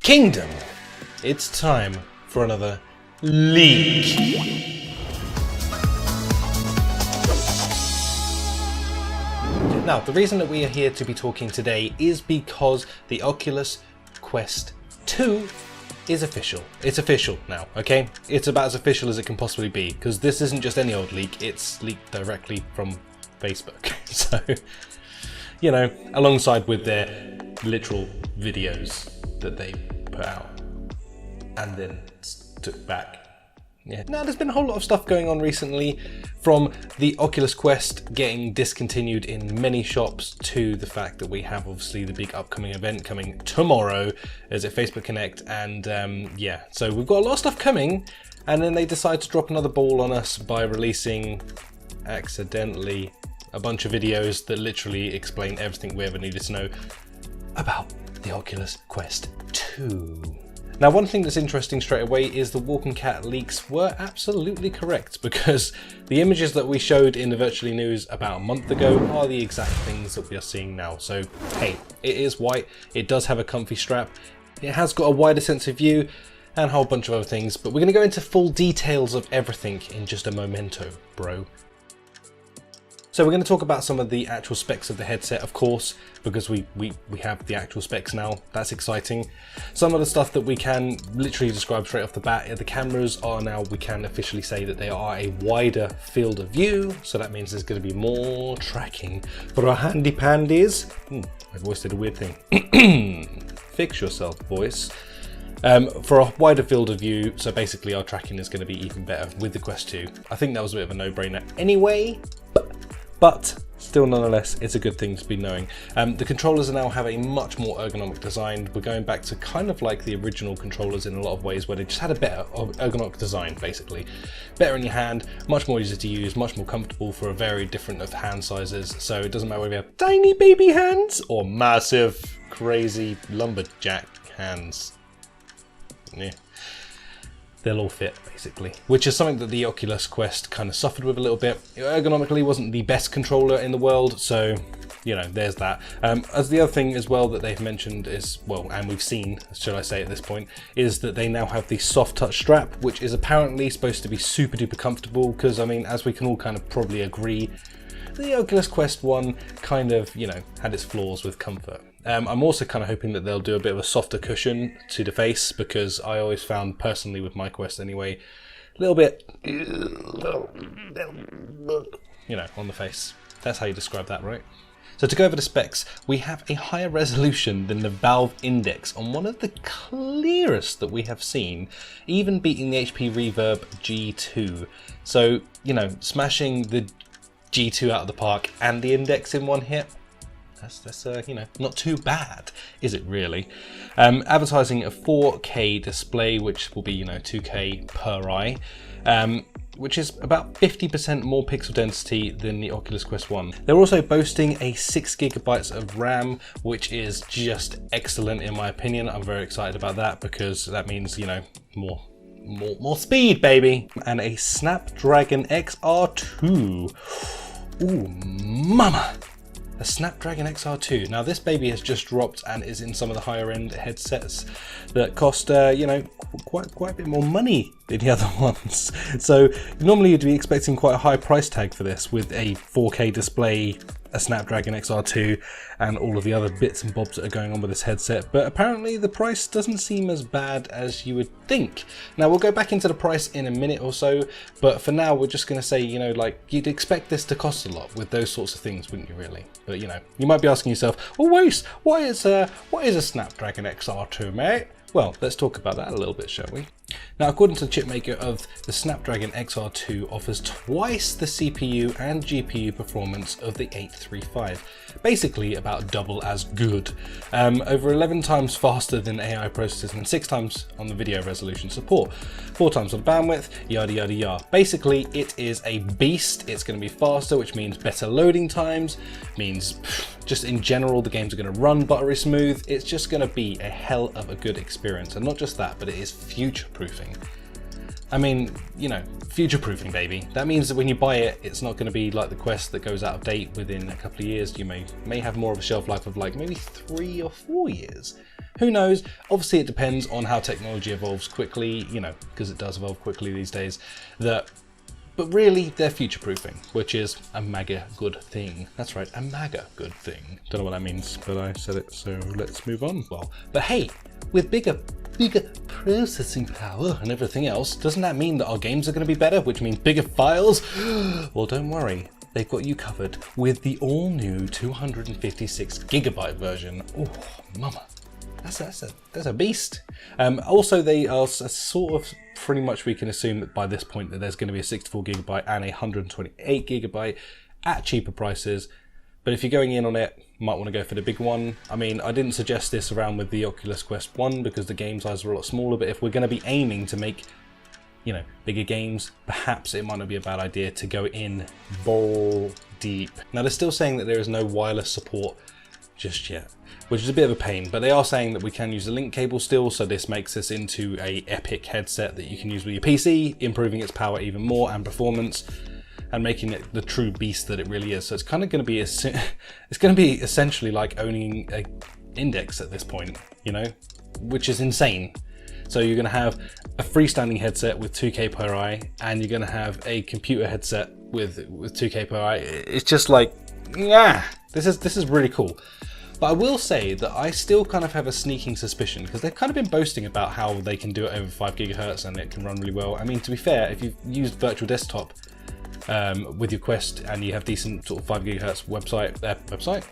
Kingdom, it's time for another leak. Now, the reason that we are here to be talking today is because the Oculus Quest 2 is official. It's official now, okay? It's about as official as it can possibly be, because this isn't just any old leak, it's leaked directly from Facebook. So, you know, alongside with their literal videos that they put out and then took back. Yeah. Now, there's been a whole lot of stuff going on recently, from the Oculus Quest getting discontinued in many shops to the fact that we have obviously the big upcoming event coming tomorrow as at Facebook Connect, and yeah, so we've got a lot of stuff coming, and then they decide to drop another ball on us by releasing accidentally a bunch of videos that literally explain everything we ever needed to know about the Oculus Quest 2. Now, one thing that's interesting straight away is the Walking Cat leaks were absolutely correct, because the images that we showed in the Virtually News about a month ago are the exact things that we are seeing now. So, hey, it is white, it does have a comfy strap, it has got a wider sense of view, and a whole bunch of other things, but we're going to go into full details of everything in just a momento, bro. So we're going to talk about some of the actual specs of the headset, of course, because we have the actual specs now. That's exciting. Some of the stuff that we can literally describe straight off the bat, the cameras are now, we can officially say that they are a wider field of view. So that means there's going to be more tracking for our handy pandies. My voice did a weird thing. Fix yourself, voice. For a wider field of view, so basically our tracking is going to be even better with the Quest 2. I think that was a bit of a no-brainer anyway. But still, nonetheless, it's a good thing to be knowing. The controllers now have a much more ergonomic design. We're going back to kind of like the original controllers in a lot of ways, where they just had a better ergonomic design, basically. Better in your hand, much more easy to use, much more comfortable for a very different of hand sizes. So it doesn't matter whether you have tiny baby hands or massive, crazy lumberjack hands. Yeah. They'll all fit, basically, which is something that the Oculus Quest kind of suffered with a little bit. Ergonomically wasn't the best controller in the world, so, you know, there's that. As the other thing as well that they've mentioned is, well, and we've seen, should I say at this point, is that they now have the soft touch strap, which is apparently supposed to be super duper comfortable, because, I mean, as we can all kind of probably agree, the Oculus Quest 1 kind of, you know, had its flaws with comfort. I'm also kind of hoping that they'll do a bit of a softer cushion to the face, because I always found, personally with my Quest anyway, a little bit, you know, on the face. That's how you describe that, right? So to go over the specs, we have a higher resolution than the Valve Index on one of the clearest that we have seen, even beating the HP Reverb G2. So, you know, smashing the G2 out of the park and the Index in one hit. That's you know, not too bad, is it really? Advertising a 4K display, which will be, you know, 2K per eye, which is about 50% more pixel density than the Oculus Quest 1. They're also boasting a 6 GB of RAM, which is just excellent in my opinion. I'm very excited about that, because that means, you know, more speed, baby. And a Snapdragon XR2. Ooh, mama. A Snapdragon XR2. Now this baby has just dropped and is in some of the higher end headsets that cost, you know, quite a bit more money than the other ones. So normally you'd be expecting quite a high price tag for this, with a 4K display, a Snapdragon XR2, and all of the other bits and bobs that are going on with this headset. But apparently the price doesn't seem as bad as you would think. Now we'll go back into the price in a minute or so, but for now we're just going to say, you know, like, you'd expect this to cost a lot with those sorts of things, wouldn't you really? But you know, you might be asking yourself, well, wait, what is a Snapdragon XR2, mate? Well, let's talk about that a little bit, shall we? Now, according to the chipmaker of the Snapdragon XR2, offers twice the CPU and GPU performance of the 835, basically about double as good, over 11 times faster than AI processors and 6 times on the video resolution support, 4 times on the bandwidth, yada yada yada. Basically, it is a beast. It's going to be faster, which means better loading times, means just in general the games are going to run buttery smooth. It's just going to be a hell of a good experience, and not just that, but it is future-proofing. I mean, you know, future-proofing, baby. That means that when you buy it, it's not going to be like the Quest that goes out of date within a couple of years. You may have more of a shelf life of like maybe 3 or 4 years. Who knows? Obviously it depends on how technology evolves quickly, you know, because it does evolve quickly these days. But really, they're future-proofing, which is a mega good thing. That's right, a mega good thing. Don't know what that means, but I said it, so let's move on. Well, but hey, with bigger processing power and everything else, doesn't that mean that our games are going to be better, which means bigger files? Well, don't worry. They've got you covered with the all-new 256 gigabyte version. Oh, mama. That's a beast. Also, they are sort of pretty much, we can assume that by this point that there's going to be a 64 gigabyte and a 128 gigabyte at cheaper prices. But if you're going in on it, you might want to go for the big one. I mean, I didn't suggest this around with the Oculus Quest 1 because the game size are a lot smaller, but if we're going to be aiming to make, you know, bigger games, perhaps it might not be a bad idea to go in ball deep. Now, they're still saying that there is no wireless support just yet, which is a bit of a pain, but they are saying that we can use a link cable still, so this makes this into a epic headset that you can use with your PC, improving its power even more and performance, and making it the true beast that it really is. So it's kind of going to be essentially like owning a Index at this point, you know, which is insane. So you're going to have a freestanding headset with 2K per eye, and you're going to have a computer headset with 2K per eye. It's just like, yeah, this is really cool. But I will say that I still kind of have a sneaking suspicion, because they've kind of been boasting about how they can do it over 5 gigahertz and it can run really well. I mean, to be fair, if you've used virtual desktop with your Quest and you have decent sort of 5 gigahertz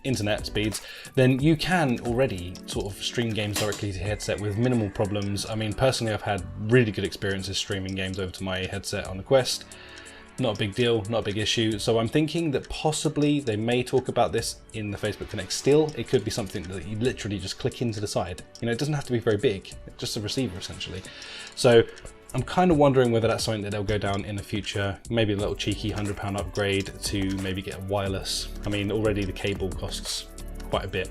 internet speeds, then you can already sort of stream games directly to your headset with minimal problems. I mean, personally, I've had really good experiences streaming games over to my headset on the Quest. Not a big deal, not a big issue. So I'm thinking that possibly they may talk about this in the Facebook Connect still. It could be something that you literally just click into the side. You know, it doesn't have to be very big, it's just a receiver essentially. So I'm kind of wondering whether that's something that they'll go down in the future. Maybe a little cheeky £100 upgrade to maybe get a wireless. I mean, already the cable costs quite a bit.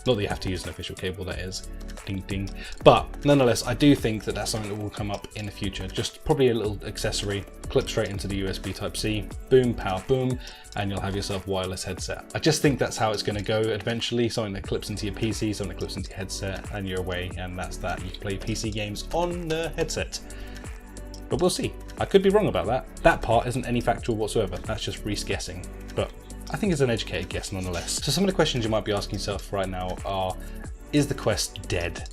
Not that you have to use an official cable, that is. Ding ding. But nonetheless, I do think that that's something that will come up in the future. Just probably a little accessory, clip straight into the USB Type-C, boom, power, boom, and you'll have yourself a wireless headset. I just think that's how it's going to go eventually. Something that clips into your PC, something that clips into your headset, and you're away, and that's that. You can play PC games on the headset. But we'll see. I could be wrong about that. That part isn't any factual whatsoever. That's just Rhys guessing. But I think it's an educated guess nonetheless. So some of the questions you might be asking yourself right now are, is the Quest dead?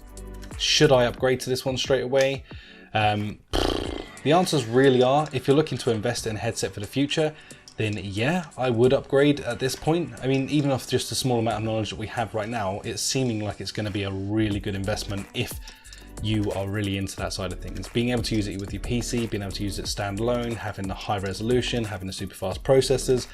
Should I upgrade to this one straight away? The answers really are, if you're looking to invest in a headset for the future, then yeah, I would upgrade at this point. I mean, even off just a small amount of knowledge that we have right now, it's seeming like it's going to be a really good investment if you are really into that side of things. Being able to use it with your PC, being able to use it standalone, having the high resolution, having the super fast processors,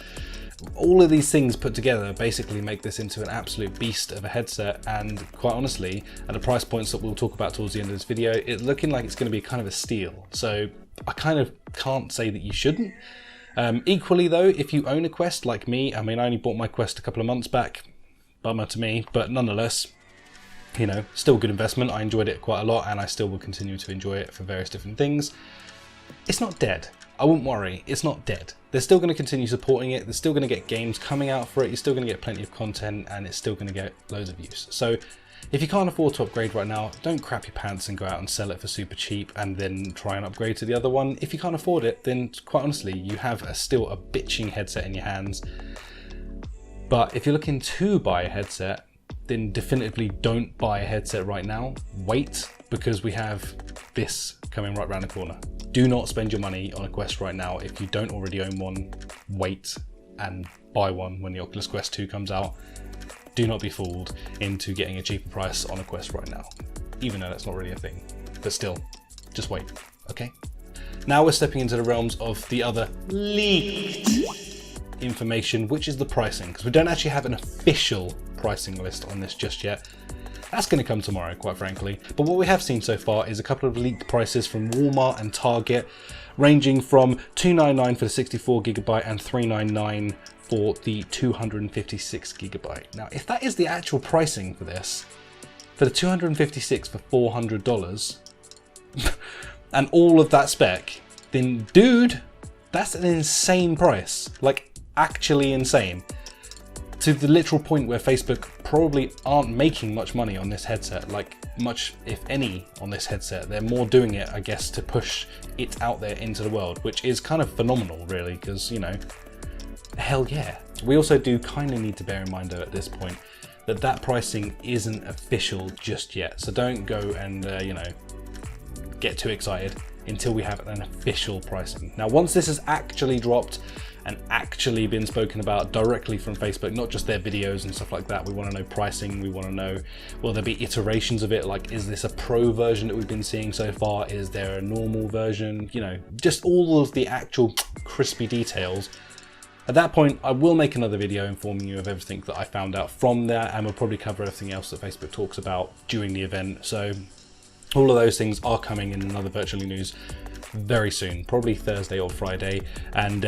all of these things put together basically make this into an absolute beast of a headset. And quite honestly, at the price points that we'll talk about towards the end of this video, it's looking like it's going to be kind of a steal. So I kind of can't say that you shouldn't. Equally though, if you own a Quest like me, I mean, I only bought my Quest a couple of months back, bummer to me, but nonetheless, you know, still a good investment. I enjoyed it quite a lot and I still will continue to enjoy it for various different things. It's not dead. I wouldn't worry, it's not dead. They're still going to continue supporting it, they're still going to get games coming out for it, you're still going to get plenty of content, and it's still going to get loads of use. So if you can't afford to upgrade right now, don't crap your pants and go out and sell it for super cheap and then try and upgrade to the other one. If you can't afford it, then quite honestly, you have still a bitching headset in your hands. But if you're looking to buy a headset, then definitively don't buy a headset right now. Wait, because we have this coming right around the corner. Do not spend your money on a Quest right now. If you don't already own one, wait and buy one when the Oculus Quest 2 comes out. Do not be fooled into getting a cheaper price on a Quest right now, even though that's not really a thing. But still, just wait, okay? Now we're stepping into the realms of the other leaked information, which is the pricing, because we don't actually have an official pricing list on this just yet. That's going to come tomorrow, quite frankly. But what we have seen so far is a couple of leaked prices from Walmart and Target, ranging from $299 for the 64 gigabyte and $399 for the 256 gigabyte. Now, if that is the actual pricing for this, for the 256 for $400, and all of that spec, then dude, that's an insane price. Like, actually insane. to the literal point where Facebook probably aren't making much money on this headset, like much, if any, on this headset. They're more doing it, I guess, to push it out there into the world, which is kind of phenomenal, really, because, you know, hell yeah. We also do kind of need to bear in mind, though, at this point, that that pricing isn't official just yet. So don't go and, you know, get too excited until we have an official pricing. Now, once this has actually dropped and actually been spoken about directly from Facebook, not just their videos and stuff like that, we want to know pricing, we want to know, will there be iterations of it? Like, is this a pro version that we've been seeing so far? Is there a normal version? You know, just all of the actual crispy details. At that point, I will make another video informing you of everything that I found out from there, and we'll probably cover everything else that Facebook talks about during the event. So all of those things are coming in another Virtually News very soon, probably Thursday or Friday, and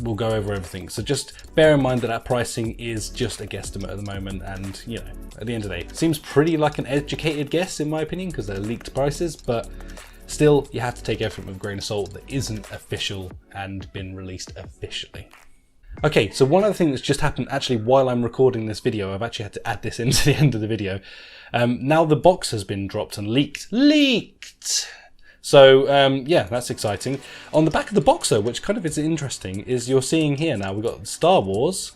we'll go over everything. So just bear in mind that that pricing is just a guesstimate at the moment, and you know, at the end of the day, it seems pretty like an educated guess in my opinion, because they're leaked prices, but still, you have to take everything with a grain of salt that isn't official and been released officially. Okay, so one other thing that's just happened actually while I'm recording this video, I've actually had to add this into the end of the video. Now the box has been dropped and leaked. So yeah, that's exciting. On the back of the box though, which kind of is interesting, is you're seeing here now, we've got Star Wars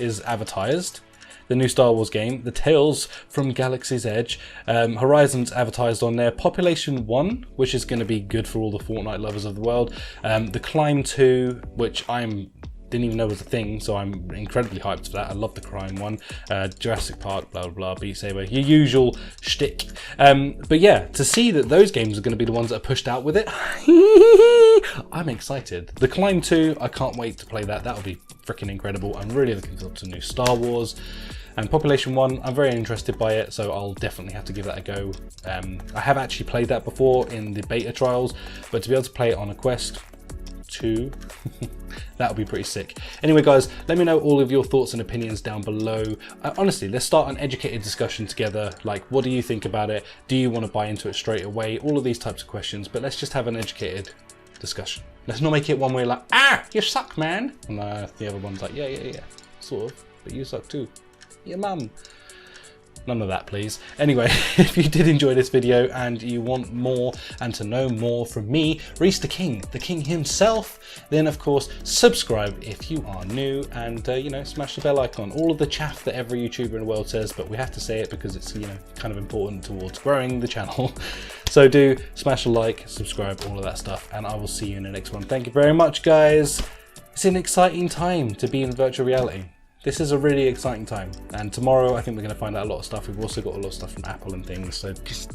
is advertised, the new Star Wars game, the Tales from Galaxy's Edge, Horizon's advertised on there, Population 1, which is going to be good for all the Fortnite lovers of the world, the Climb 2, which didn't even know was a thing, so I'm incredibly hyped for that. I love the crime one. Jurassic Park, blah, blah, blah, Beat Saber, your usual shtick. But yeah, to see that those games are going to be the ones that are pushed out with it, I'm excited. The Climb 2, I can't wait to play that. That'll be freaking incredible. I'm really looking forward to new Star Wars. And Population 1, I'm very interested by it, so I'll definitely have to give that a go. I have actually played that before in the beta trials, but to be able to play it on a Quest 2, that would be pretty sick. Anyway guys, let me know all of your thoughts and opinions down below. Honestly, let's start an educated discussion together. Like, what do you think about it? Do you want to buy into it straight away? All of these types of questions, but let's just have an educated discussion. Let's not make it one way like, ah, you suck, man. And the other one's like, yeah, sort of, but you suck too. Yeah, mum. None of that, please. Anyway, if you did enjoy this video and you want more and to know more from me, Rhys the King himself, then of course subscribe if you are new, and you know, smash the bell icon. All of the chaff that every YouTuber in the world says, but we have to say it because it's, you know, kind of important towards growing the channel. So do smash a like, subscribe, all of that stuff, and I will see you in the next one. Thank you very much, guys. It's an exciting time to be in virtual reality. This is a really exciting time, and tomorrow I think we're going to find out a lot of stuff. We've also got a lot of stuff from Apple and things, so just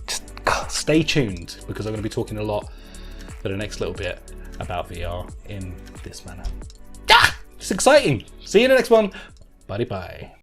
stay tuned, because I'm going to be talking a lot for the next little bit about VR in this manner. It's exciting. See you in the next one. Bye bye.